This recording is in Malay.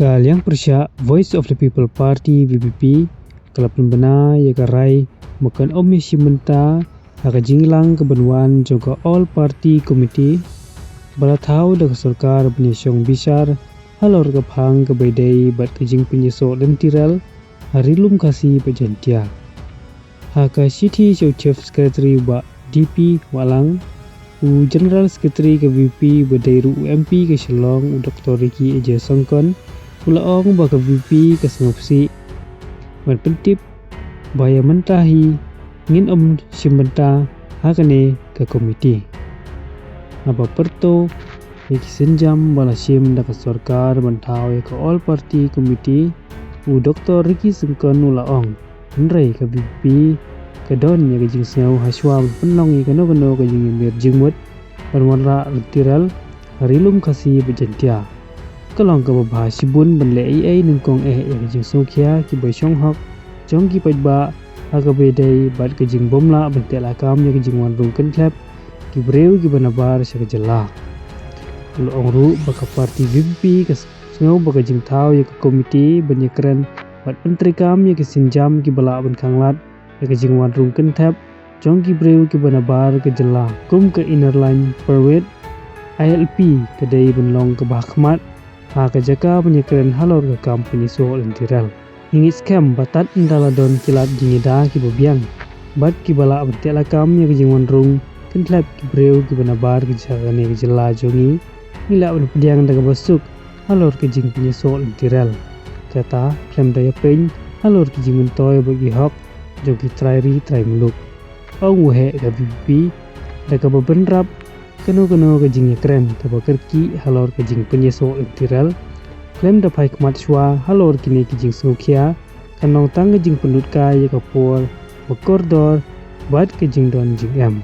Kaliang Persya Voice of the People Party VPP kalapan bena ya karai makan omisi menta haka jinglang kebenuan juga All Party Committee balatau dak sarkar penyesong bisar halor kephang kebaidai bat kejing penyeso lentiral harilum kasih pejantia haka City Chief Secretary ba DP walang u General Secretary ke VP badairu UMP ke Shillong Dr. Ricky Eje Songkon Ulaong baka VP ke Sengopsi ban pentip baya mentahi ngin simbenta hakane ke komiti apa perto iki senjam bala sim dak sarkar bantau ke All Party Committee u Dr. Ricky Songkon ulaong ndrei ke VP ke don ya gejing seu haswa penong i kano ke jing jingmut berwarna literal harilum kasih bejantia kalong ke babah sibun benle ai nungkong ya gejing sokia ki bai shong hok jong ki ba aga bedai bat ke jing bomla bentela kam ya gejing wan rungken klap ki breu ki banabar sa kejela ulong ru baka parti VP ke sengau baka jing tau ya ke komiti banyakran bat menteri kam ya ke sinjam ki bala ban kanglat ya ke jing wan rungken tap jong ki breu ki banabar ke jela kum ke inner line perwet ILP kedai benlong ke bahkmat ha ke jaka banyakran halor ke kam penyeso lentiral hingi scam batat indaladon kilat jingida ki bobiang bat ki bala bentela kam ya ke jing wan rung kentlap ki breu ki banabar ke jagane ke jela jongi mila ban pediang daga basuk halor ke jing penyeso lentiral kata klem daya pen halor ki jing mentoy bagi hok jogi trai muluk ong wehe ke VP daga bebenrap keno ke jing kren taba kerki halor ke jing penyeso lentiral klem dapai kemat shwa halor kini ke jing sukia kanong tang ke jing pendutka ya kapur bekordor bat ke jing don jing em